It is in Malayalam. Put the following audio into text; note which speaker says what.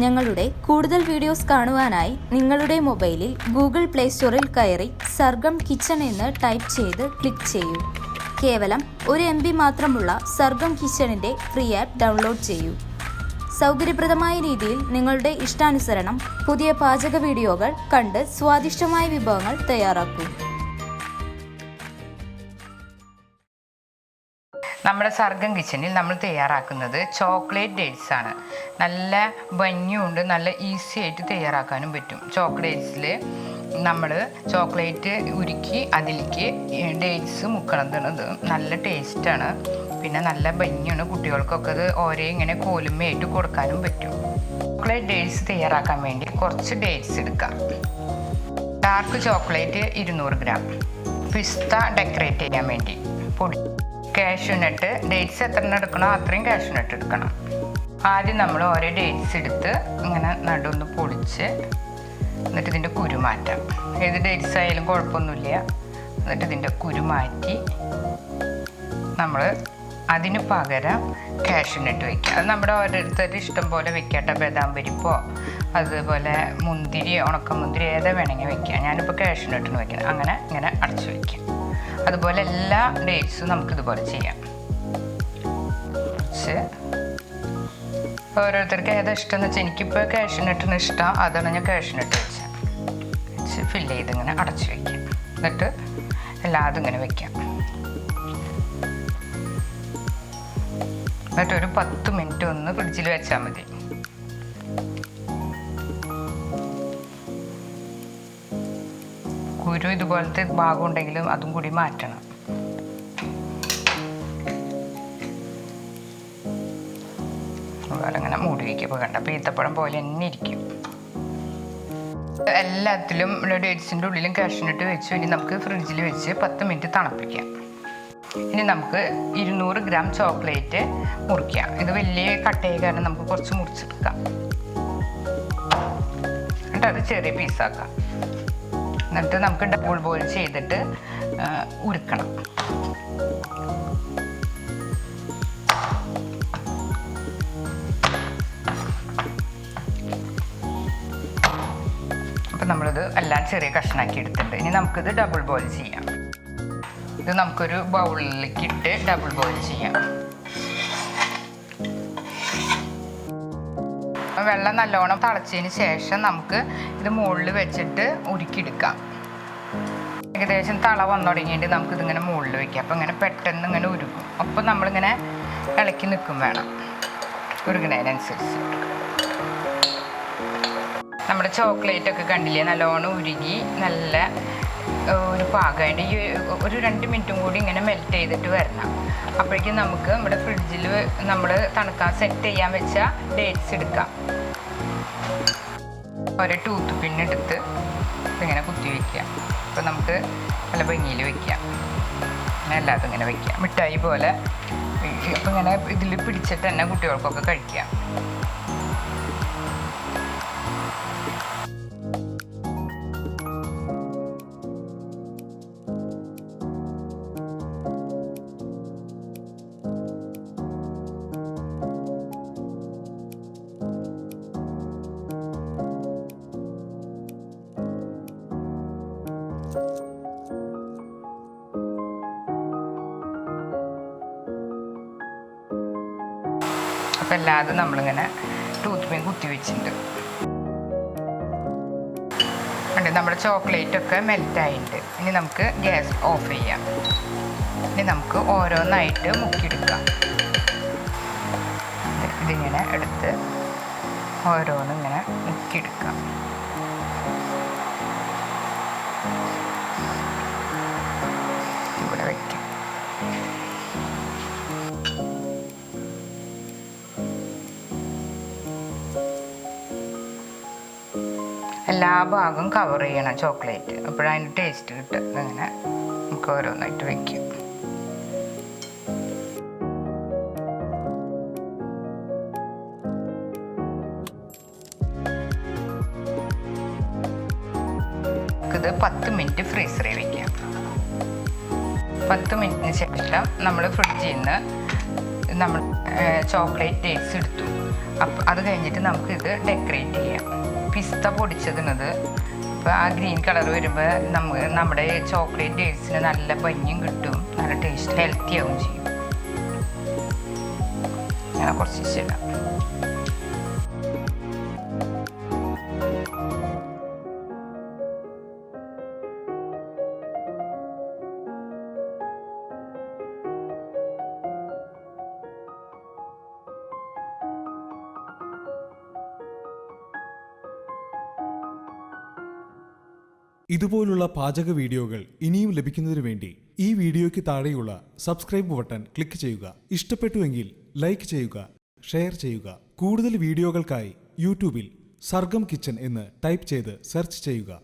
Speaker 1: ഞങ്ങളുടെ കൂടുതൽ വീഡിയോസ് കാണുവാനായി നിങ്ങളുടെ മൊബൈലിൽ ഗൂഗിൾ പ്ലേ സ്റ്റോറിൽ കയറി സർഗം കിച്ചൺ എന്ന് ടൈപ്പ് ചെയ്ത് ക്ലിക്ക് ചെയ്യൂ. കേവലം 1 MB മാത്രമുള്ള സർഗം കിച്ചണിൻ്റെ ഫ്രീ ആപ്പ് ഡൗൺലോഡ് ചെയ്യൂ. സൗകര്യപ്രദമായ രീതിയിൽ നിങ്ങളുടെ ഇഷ്ടാനുസരണം പുതിയ പാചക വീഡിയോകൾ കണ്ട് സ്വാദിഷ്ടമായ വിഭവങ്ങൾ തയ്യാറാക്കൂ.
Speaker 2: നമ്മുടെ സർഗം കിച്ചണിൽ നമ്മൾ തയ്യാറാക്കുന്നത് ചോക്ലേറ്റ് ഡേറ്റ്സ് ആണ്. നല്ല ഭംഗിയുണ്ട്, നല്ല ഈസി ആയിട്ട് തയ്യാറാക്കാനും പറ്റും. ചോക്ലേറ്റ്സിൽ നമ്മൾ ചോക്ലേറ്റ് ഉരുക്കി അതിലേക്ക് ഡേറ്റ്സ് മുക്കണത് നല്ല ടേസ്റ്റാണ്. പിന്നെ നല്ല ഭംഗിയാണ്. കുട്ടികൾക്കൊക്കെ അത് ഓരോ ഇങ്ങനെ കോലുമയായിട്ട് കൊടുക്കാനും പറ്റും. ചോക്ലേറ്റ് ഡേറ്റ്സ് തയ്യാറാക്കാൻ വേണ്ടി കുറച്ച് ഡേറ്റ്സ് എടുക്കാം. ഡാർക്ക് ചോക്ലേറ്റ് 200 ഗ്രാം, പിസ്ത ഡെക്കറേറ്റ് ചെയ്യാൻ വേണ്ടി പൊടി, കാഷ്യൂനട്ട് ഡേറ്റ്സ് എത്ര എടുക്കണോ അത്രയും കാഷ്യൂനട്ട് എടുക്കണം. ആദ്യം നമ്മൾ ഓരോ ഡേറ്റ്സ് എടുത്ത് ഇങ്ങനെ നടുവൊന്ന് പൊളിച്ച് എന്നിട്ട് ഇതിൻ്റെ കുരു മാറ്റാം. ഏത് ഡേറ്റ്സ് ആയാലും കുഴപ്പമൊന്നുമില്ല. എന്നിട്ട് ഇതിൻ്റെ കുരു മാറ്റി നമ്മൾ അതിന് പകരം കാഷ്യൂനട്ട് വയ്ക്കുക. അത് നമ്മുടെ ഓരോരുത്തരുടെ ഇഷ്ടം പോലെ വെക്കട്ടെ. ബദാം പരിപ്പോ അതുപോലെ മുന്തിരി, ഉണക്കമുന്തിരി ഏതാ വേണമെങ്കിൽ വെക്കുക. ഞാനിപ്പോൾ കാഷ്യൂനട്ടിന് വയ്ക്കുന്നത്. അങ്ങനെ ഇങ്ങനെ അടച്ചു വയ്ക്കാം. അതുപോലെ എല്ലാ ഡേറ്റ്സും നമുക്കിതുപോലെ ചെയ്യാം. ഓരോരുത്തർക്ക് ഏതാ ഇഷ്ടം എന്ന് വെച്ചാൽ എനിക്കിപ്പോൾ കാഷ്യൂനട്ടിന് ഇഷ്ടം, അതാണ് ഞാൻ കാഷ്യൂനട്ട് വെച്ച് ഫില്ല് ചെയ്ത് ഇങ്ങനെ അടച്ചു വയ്ക്കാം. എന്നിട്ട് എല്ലാതും ഇങ്ങനെ വയ്ക്കാം. എന്നിട്ട് ഒരു 10 മിനിറ്റ് ഒന്ന് ഫ്രിഡ്ജിൽ വെച്ചാൽ മതി. കുരു ഇതുപോലത്തെ ഭാഗം ഉണ്ടെങ്കിലും അതും കൂടി മാറ്റണം. അതുപോലെ അങ്ങനെ മൂടി വയ്ക്കുക. കണ്ട പീത്തപ്പഴം പോലെ തന്നെ ഇരിക്കും. എല്ലാത്തിലും ഡേറ്റ്സിൻ്റെ ഉള്ളിലും കാഷ്യൂനട്ട് വെച്ചു. ഇനി നമുക്ക് ഫ്രിഡ്ജിൽ വെച്ച് 10 മിനിറ്റ് തണുപ്പിക്കാം. ഇനി നമുക്ക് 200 ഗ്രാം ചോക്ലേറ്റ് മുറിക്കാം. ഇത് വലിയ കട്ടയായ കാരണം നമുക്ക് കുറച്ച് മുറിച്ചെടുക്കാം. എന്നിട്ട് അത് ചെറിയ പീസാക്കാം. എന്നിട്ട് നമുക്ക് ഡബിൾ ബോയിൽ ചെയ്തിട്ട് ഉരുക്കണം. അപ്പം നമ്മളിത് എല്ലാം ചെറിയ കഷ്ണാക്കി എടുത്തിട്ടുണ്ട്. ഇനി നമുക്കിത് ഡബിൾ ബോയിൽ ചെയ്യാം. ഇത് നമുക്കൊരു ബൗളിലേക്ക് ഇട്ട് ഡബിൾ ബോയിൽ ചെയ്യാം. വെള്ളം നല്ലോണം തിളച്ചതിന് ശേഷം നമുക്ക് ഇത് മുകളിൽ വെച്ചിട്ട് ഉരുക്കിയെടുക്കാം. ഏകദേശം തള വന്നു തുടങ്ങിയിട്ട് നമുക്കിതിങ്ങനെ മുകളിൽ വയ്ക്കാം. അപ്പോൾ ഇങ്ങനെ പെട്ടെന്ന് ഇങ്ങനെ ഉരുക്കും. അപ്പോൾ നമ്മളിങ്ങനെ ഇളക്കി നിൽക്കും വേണം ഉരുകണതിനനുസരിച്ച്. നമ്മുടെ ചോക്ലേറ്റ് ഒക്കെ കണ്ടില്ലേ, നല്ലോണം ഉരുകി നല്ല ഒരു പാകമായിട്ട് ഈ ഒരു 2 മിനിറ്റും കൂടി ഇങ്ങനെ മെൽറ്റ് ചെയ്തിട്ട് വരണം. അപ്പോഴേക്കും നമുക്ക് നമ്മുടെ ഫ്രിഡ്ജിൽ നമ്മൾ തണുക്കാൻ സെറ്റ് ചെയ്യാൻ വെച്ച ഡേറ്റ്സ് എടുക്കാം. ഒരു ടൂത്ത് പിന്നെടുത്ത് ഇങ്ങനെ കുത്തി വയ്ക്കുക. അപ്പോൾ നമുക്ക് നല്ല ഭംഗിയിൽ വയ്ക്കാം. അങ്ങനെ എല്ലാതും ഇങ്ങനെ വയ്ക്കാം. മിഠായി പോലെ. അപ്പോൾ ഇങ്ങനെ ഇതിൽ പിടിച്ചിട്ട് തന്നെ കുട്ടികൾക്കൊക്കെ കഴിക്കാം. അപ്പോൾ എല്ലാതും നമ്മളിങ്ങനെ ടൂത്ത് പിൻ കുത്തി വെച്ചിട്ടുണ്ട്. ഉണ്ട് നമ്മുടെ ചോക്ലേറ്റൊക്കെ മെൽറ്റായിട്ടുണ്ട്. ഇനി നമുക്ക് ഗ്യാസ് ഓഫ് ചെയ്യാം. ഇനി നമുക്ക് ഓരോന്നായിട്ട് മുക്കിയെടുക്കാം. ഇതിങ്ങനെ എടുത്ത് ഓരോന്നും ഇങ്ങനെ മുക്കിയെടുക്കാം. ഇവിടെ വയ്ക്കാം. എല്ലാ ഭാഗവും കവർ ചെയ്യണം ചോക്ലേറ്റ്. അപ്പോഴതിന് ടേസ്റ്റ് കിട്ടും. അങ്ങനെ നമുക്ക് ഓരോന്നായിട്ട് വയ്ക്കാം. ഇത് 10 മിനിറ്റ് ഫ്രീസറിൽ വയ്ക്കാം. 10 മിനിറ്റിന് ശേഷം നമ്മൾ ഫ്രിഡ്ജിൽ നിന്ന് നമ്മൾ ചോക്ലേറ്റ് ഡേറ്റ്സ് എടുത്തു. അത് കഴിഞ്ഞിട്ട് നമുക്കിത് ഡെക്കറേറ്റ് ചെയ്യാം. പിസ്ത പൊടിച്ചതിനത് ഇപ്പോൾ ആ ഗ്രീൻ കളർ വരുമ്പോൾ നമ്മുടെ ചോക്ലേറ്റ് ഡേറ്റ്സിന് നല്ല ഭംഗിയും കിട്ടും, നല്ല ടേസ്റ്റ് ഹെൽത്തി ആവും ചെയ്യും. ഞാൻ കുറച്ച് ഇടാം.
Speaker 3: ഇതുപോലുള്ള പാചക വീഡിയോകൾ ഇനിയും ലഭിക്കുന്നതിനു വേണ്ടി ഈ വീഡിയോയ്ക്ക് താഴെയുള്ള സബ്സ്ക്രൈബ് ബട്ടൺ ക്ലിക്ക് ചെയ്യുക. ഇഷ്ടപ്പെട്ടുവെങ്കിൽ ലൈക്ക് ചെയ്യുക, ഷെയർ ചെയ്യുക. കൂടുതൽ വീഡിയോകൾക്കായി യൂട്യൂബിൽ സർഗം കിച്ചൺ എന്ന് ടൈപ്പ് ചെയ്ത് സെർച്ച് ചെയ്യുക.